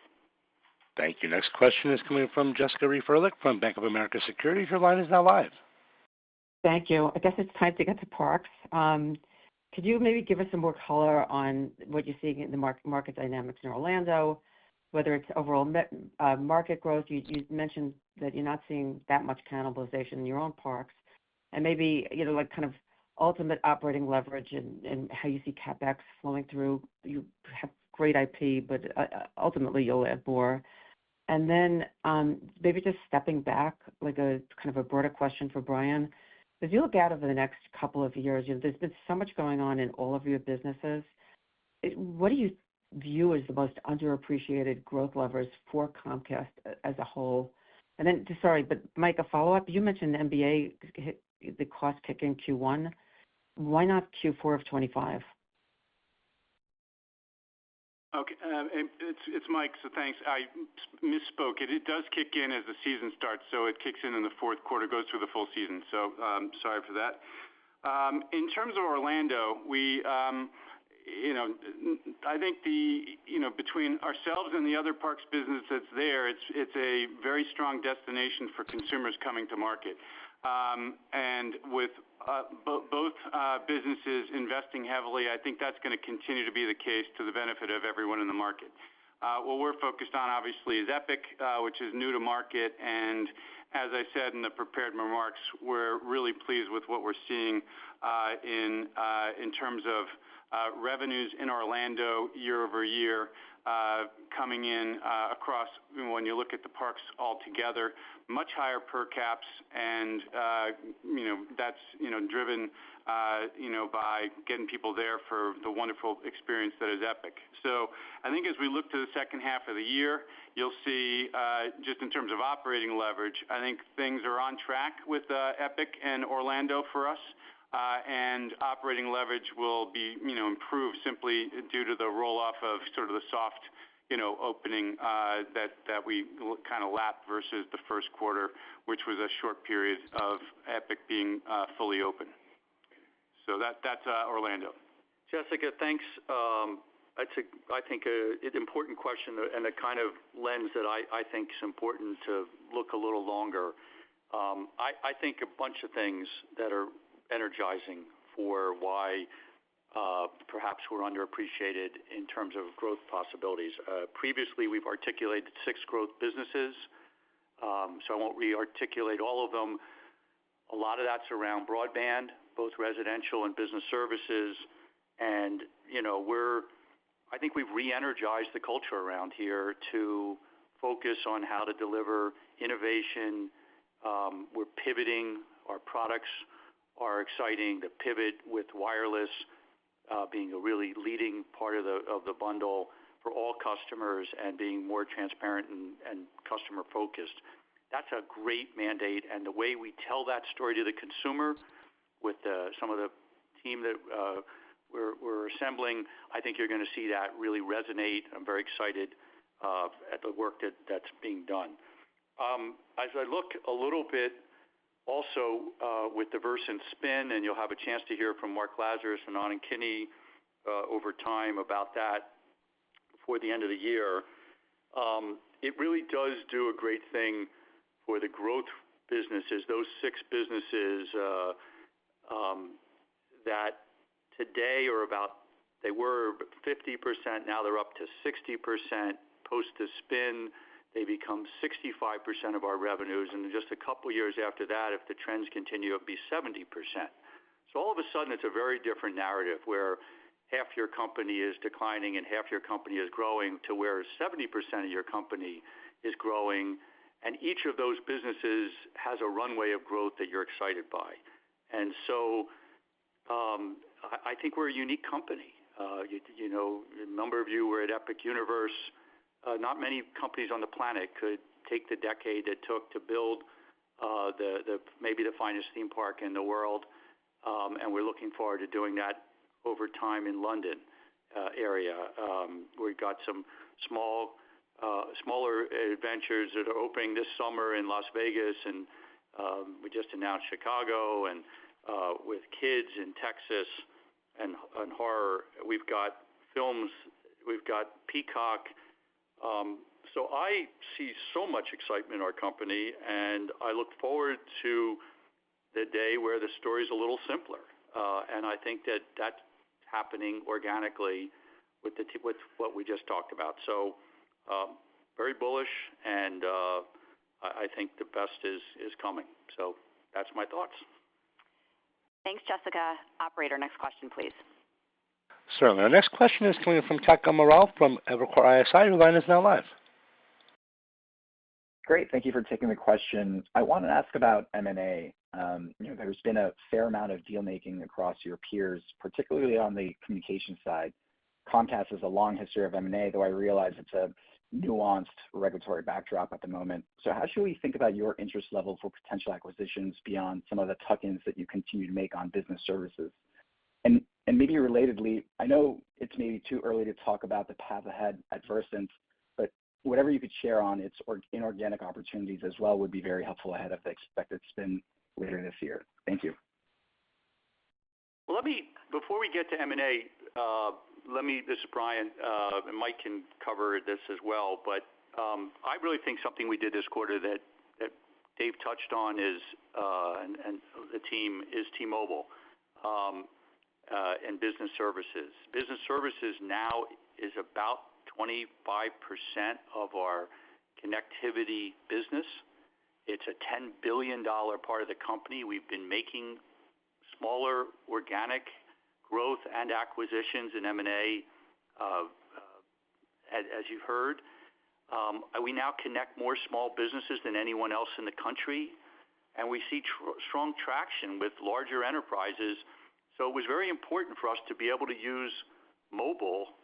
Thank you. Next question is coming from Jessica Reif-Ehrlich from Bank of America Securities. Your line is now live. Thank you. I guess it's time to get to parks. Could you maybe give us some more color on what you're seeing in the market dynamics in Orlando, whether it's overall market growth? You mentioned that you're not seeing that much cannibalization in your own parks, and maybe kind of ultimate operating leverage and how you see CapEx flowing through. You have great IP, but ultimately you'll add more. And then maybe just stepping back, like a kind of a broader question for Brian. As you look out over the next couple of years, there's been so much going on in all of your businesses. What do you view as the most underappreciated growth levers for Comcast as a whole? And then, sorry, but Mike, a follow-up. You mentioned the NBA hit the cost kick in Q1. Why not Q4 of 25? Okay, it's Mike, so thanks. I misspoke. It does kick in as the season starts, so it kicks in the fourth quarter, goes through the full season. So sorry for that. In terms of Orlando, we, I think between ourselves and the other parks business that's there, it's a very strong destination for consumers coming to market. And with both businesses investing heavily, I think that's going to continue to be the case to the benefit of everyone in the market. What we're focused on, obviously, is Epic, which is new to market. And as I said in the prepared remarks, we're really pleased with what we're seeing in terms of revenues in Orlando year over year coming in across, when you look at the parks altogether, much higher per caps, and that's driven by getting people there for the wonderful experience that is Epic. So I think as we look to the second half of the year, you'll see just in terms of operating leverage, I think things are on track with Epic and Orlando for us. And operating leverage will be, improved simply due to the roll-off of sort of the soft, opening that we kind of lapped versus the first quarter, which was a short period of Epic being fully open. So that's Orlando. Jessica, thanks. I think an important question and a kind of lens that I think is important to look a little longer. I think a bunch of things that are energizing for why perhaps we're underappreciated in terms of growth possibilities. Previously, we've articulated 6 growth businesses, so I won't re-articulate all of them. A lot of that's around broadband, both residential and business services, and I think we've re-energized the culture around here to focus on how to deliver innovation. We're pivoting. Our products are exciting. The pivot with wireless being a really leading part of the bundle for all customers and being more transparent and customer focused. That's a great mandate, and the way we tell that story to the consumer with some of the team that we're assembling, I think you're going to see that really resonate. I'm very excited at the work that's being done. As I look a little bit also with the Versant spin, and you'll have a chance to hear from Mark Lazarus and Anand Kinney over time about that before the end of the year, it really does do a great thing for the growth businesses, those 6 businesses that today they were 50%, now they're up to 60%. Post the spin, they become 65% of our revenues, and just a couple years after that, if the trends continue, it'll be 70%. So all of a sudden, it's a very different narrative where half your company is declining and half your company is growing to where 70% of your company is growing, and each of those businesses has a runway of growth that you're excited by. And so I think we're a unique company. A number of you were at Epic Universe. Not many companies on the planet could take the decade it took to build maybe the finest theme park in the world, and we're looking forward to doing that over time in London area. We've got some smaller adventures that are opening this summer in Las Vegas, and we just announced Chicago, and with kids in Texas and horror. We've got films, we've got Peacock. So I see so much excitement in our company, and I look forward to the day where the story's a little simpler. And I think that's happening organically with what we just talked about. So very bullish, and I think the best is coming. So that's my thoughts. Thanks, Jessica. Operator, next question, please. Certainly. Our next question is coming from Kutgun Maral from Evercore ISI. Your line is now live. Great. Thank you for taking the question. I want to ask about M&A. There's been a fair amount of deal making across your peers, particularly on the communication side. Comcast has a long history of M&A, though I realize it's a nuanced regulatory backdrop at the moment. So how should we think about your interest level for potential acquisitions beyond some of the tuck-ins that you continue to make on business services? And maybe relatedly, I know it's maybe too early to talk about the path ahead at Versant, but whatever you could share on its inorganic opportunities as well would be very helpful ahead of the expected spin later this year. Thank you. Well, before we get to M&A, this is Brian, and Mike can cover this as well, but I really think something we did this quarter that Dave touched on is, and the team, is T-Mobile and business services. Business services now is about 25% of our connectivity business. It's a $10 billion part of the company. We've been making smaller organic growth and acquisitions in M&A, as you've heard. We now connect more small businesses than anyone else in the country, and we see strong traction with larger enterprises. So it was very important for us to be able to use mobile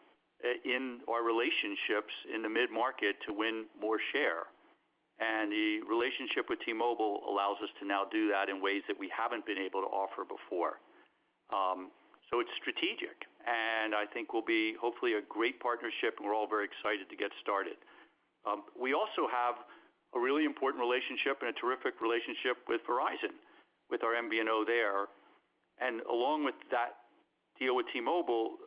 in our relationships in the mid-market to win more share. And the relationship with T-Mobile allows us to now do that in ways that we haven't been able to offer before. So it's strategic, and I think will be hopefully a great partnership, and we're all very excited to get started. We also have a really important relationship and a terrific relationship with Verizon, with our MVNO there. And along with that deal with T-Mobile,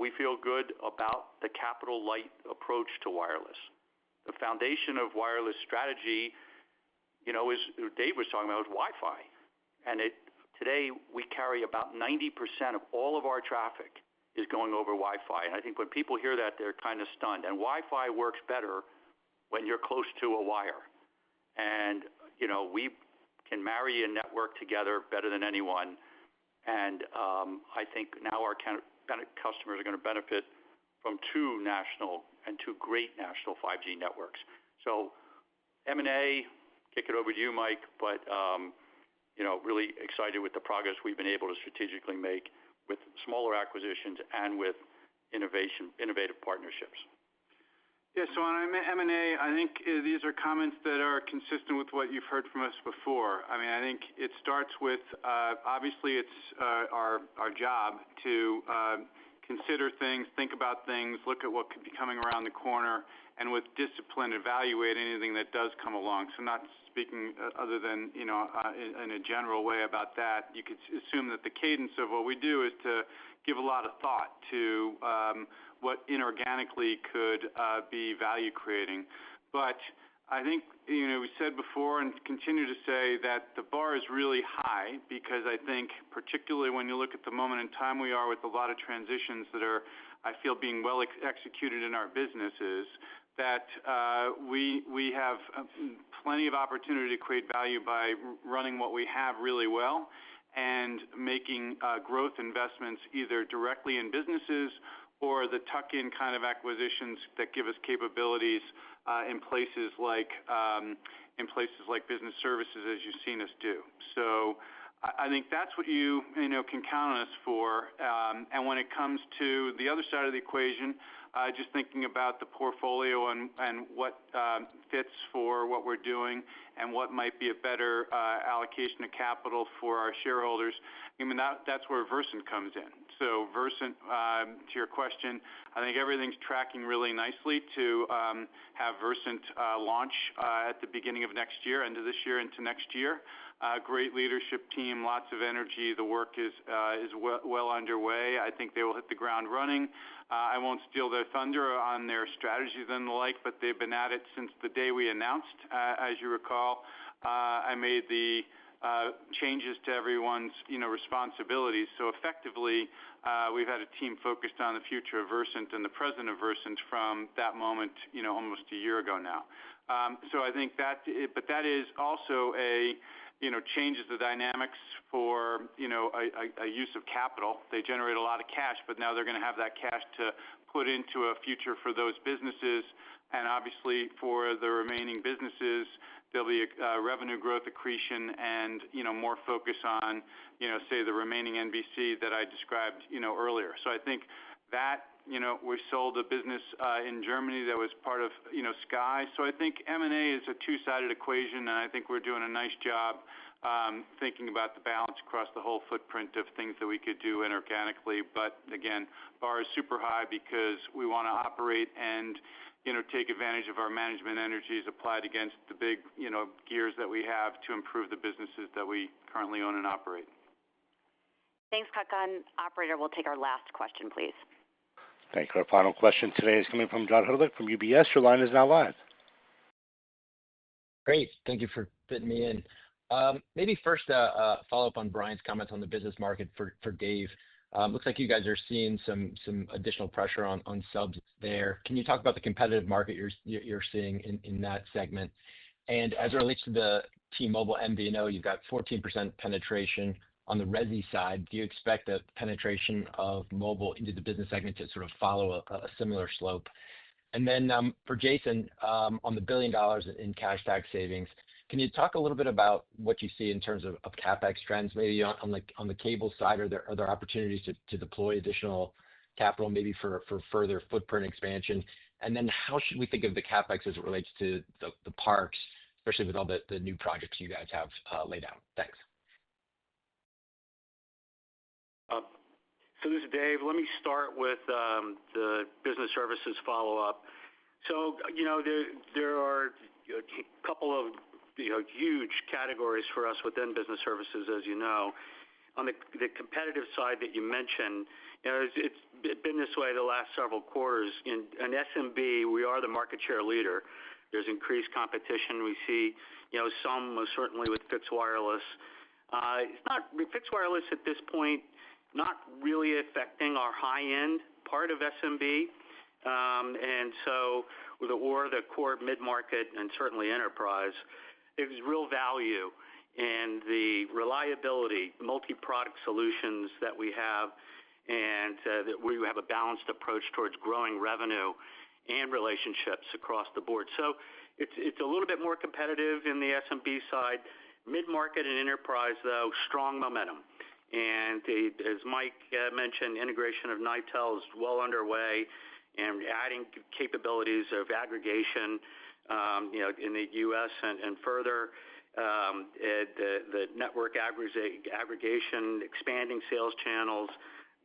we feel good about the capital light approach to wireless. The foundation of wireless strategy, is Dave was talking about, is Wi-Fi. And today we carry about 90% of all of our traffic is going over Wi-Fi. And I think when people hear that, they're kind of stunned. And Wi-Fi works better when you're close to a wire. And, we can marry a network together better than anyone. And I think now our customers are going to benefit from two great national 5G networks. So M&A, kick it over to you, Mike, but, really excited with the progress we've been able to strategically make with smaller acquisitions and with innovative partnerships. Yeah, so on M&A, I think these are comments that are consistent with what you've heard from us before. I mean, I think it starts with, obviously it's our job to consider things, think about things, look at what could be coming around the corner, and with discipline evaluate anything that does come along. So not speaking other than, in a general way about that, you could assume that the cadence of what we do is to give a lot of thought to what inorganically could be value creating. But I think, we said before and continue to say that the bar is really high because I think particularly when you look at the moment in time we are with a lot of transitions that are, I feel, being well executed in our businesses, that we have plenty of opportunity to create value by running what we have really well and making growth investments either directly in businesses or the tuck-in kind of acquisitions that give us capabilities in places like business services, as you've seen us do. So I think that's what you can count on us for. And when it comes to the other side of the equation, just thinking about the portfolio and what fits for what we're doing and what might be a better allocation of capital for our shareholders, I mean, that's where Versant comes in. So Versant, to your question, I think everything's tracking really nicely to have Versant launch at the beginning of next year, end of this year into next year. Great leadership team, lots of energy. The work is well underway. I think they will hit the ground running. I won't steal their thunder on their strategies and the like, but they've been at it since the day we announced. As you recall, I made the changes to everyone's responsibilities. So effectively, we've had a team focused on the future of Versant and the present of Versant from that moment, almost a year ago now. So I think but that is also changes the dynamics for, a use of capital. They generate a lot of cash, but now they're going to have that cash to put into a future for those businesses. And obviously for the remaining businesses, there'll be a revenue growth accretion and, more focus on, say the remaining NBC that I described, earlier. So I think that, we sold a business in Germany that was part of, Sky. So I think M&A is a two-sided equation, and I think we're doing a nice job thinking about the balance across the whole footprint of things that we could do inorganically. But again, bar is super high because we want to operate and, take advantage of our management energies applied against the big, gears that we have to improve the businesses that we currently own and operate. Thanks, Kakan. Operator, we'll take our last question, please. Thank you. Our final question today is coming from John Hodulik from UBS. Your line is now live. Great. Thank you for fitting me in. Maybe first follow up on Brian's comments on the business market for Dave. Looks like you guys are seeing some additional pressure on subs there. Can you talk about the competitive market you're seeing in that segment? And as it relates to the T-Mobile MVNO, you've got 14% penetration. on the resi side, do you expect the penetration of mobile into the business segment to sort of follow a similar slope? And then for Jason, on the $1 billion in cash tax savings, can you talk a little bit about what you see in terms of CapEx trends? Maybe on the cable side, are there opportunities to deploy additional capital, maybe for further footprint expansion? And then how should we think of the CapEx as it relates to the parks, especially with all the new projects you guys have laid out? Thanks. So this is Dave. Let me start with the business services follow-up. So, there are a couple of huge categories for us within business services, as you know. On the competitive side that you mentioned, it's been this way the last several quarters. In SMB, we are the market share leader. There's increased competition. We see, some certainly with fixed wireless. It's not fixed wireless at this point, not really affecting our high-end part of SMB. And so, or the core mid-market and certainly enterprise, there's real value in the reliability, multi-product solutions that we have, and that we have a balanced approach towards growing revenue and relationships across the board. So it's a little bit more competitive in the SMB side. Mid-market and enterprise, though, strong momentum. And as Mike mentioned, integration of Nitel is well underway, and adding capabilities of aggregation, in the U.S. and further, the network aggregation, expanding sales channels,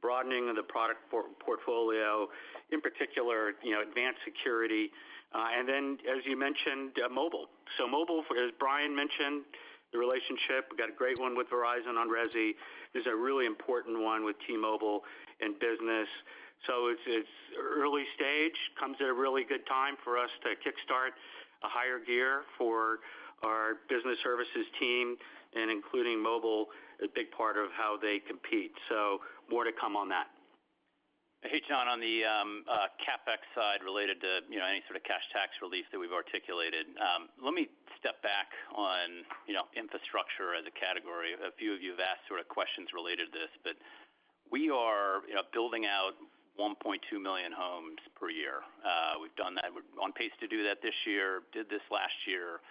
broadening of the product portfolio, in particular, advanced security, and then, as you mentioned, mobile. So mobile, as Brian mentioned, the relationship, we've got a great one with Verizon on Resi. There's a really important one with T-Mobile in business. So it's early stage, comes at a really good time for us to kickstart a higher gear for our business services team, and including mobile, a big part of how they compete. So more to come on that. Hey, John, on the CapEx side related to any sort of cash tax relief that we've articulated, let me step back on infrastructure as a category. A few of you have asked sort of questions related to this, but we are building out 1.2 million homes per year. We've done that. We're on pace to do that this year, did this last year.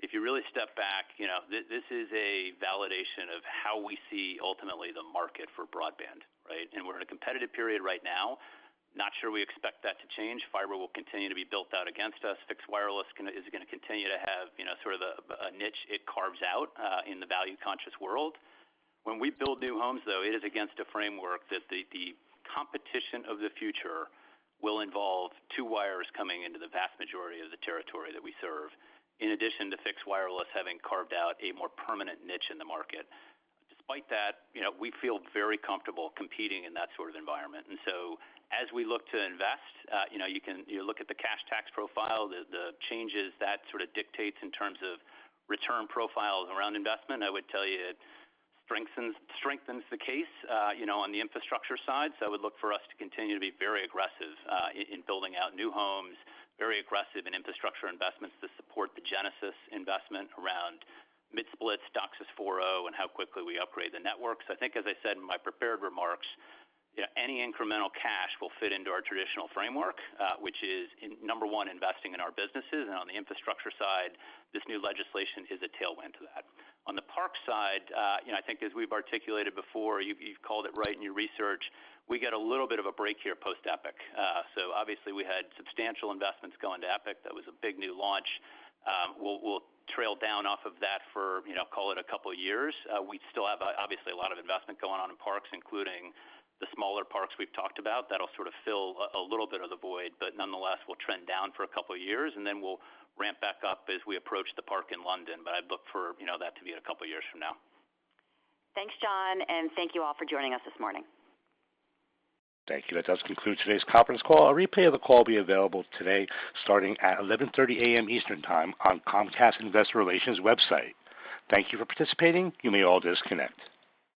If you really step back, this is a validation of how we see ultimately the market for broadband, right? And we're in a competitive period right now. Not sure we expect that to change. Fiber will continue to be built out against us. Fixed wireless is going to continue to have, sort of a niche it carves out in the value-conscious world. When we build new homes, though, it is against a framework that the competition of the future will involve two wires coming into the vast majority of the territory that we serve, in addition to fixed wireless having carved out a more permanent niche in the market. Despite that, we feel very comfortable competing in that sort of environment. And so as we look to invest, you look at the cash tax profile, the changes that sort of dictates in terms of return profiles around investment. I would tell you it strengthens the case, on the infrastructure side. So I would look for us to continue to be very aggressive in building out new homes, very aggressive in infrastructure investments to support the Genesis investment around mid-splits, DOCSIS 4.0, and how quickly we upgrade the networks. I think, as I said in my prepared remarks, any incremental cash will fit into our traditional framework, which is, number one, investing in our businesses. And on the infrastructure side, this new legislation is a tailwind to that. On the park side, I think as we've articulated before, you've called it right in your research, we get a little bit of a break here post-Epic. So obviously we had substantial investments going to Epic. That was a big new launch. We'll trail down off of that for, call it a couple of years. We still have obviously a lot of investment going on in parks, including the smaller parks we've talked about. That'll sort of fill a little bit of the void, but nonetheless, we'll trend down for a couple of years, and then we'll ramp back up as we approach the park in London. But I'd look for, that to be a couple of years from now. Thanks, John, and thank you all for joining us this morning. Thank you. That does conclude today's conference call. A replay of the call will be available today starting at 11:30 a.m. Eastern Time on Comcast Investor Relations website. Thank you for participating. You may all disconnect.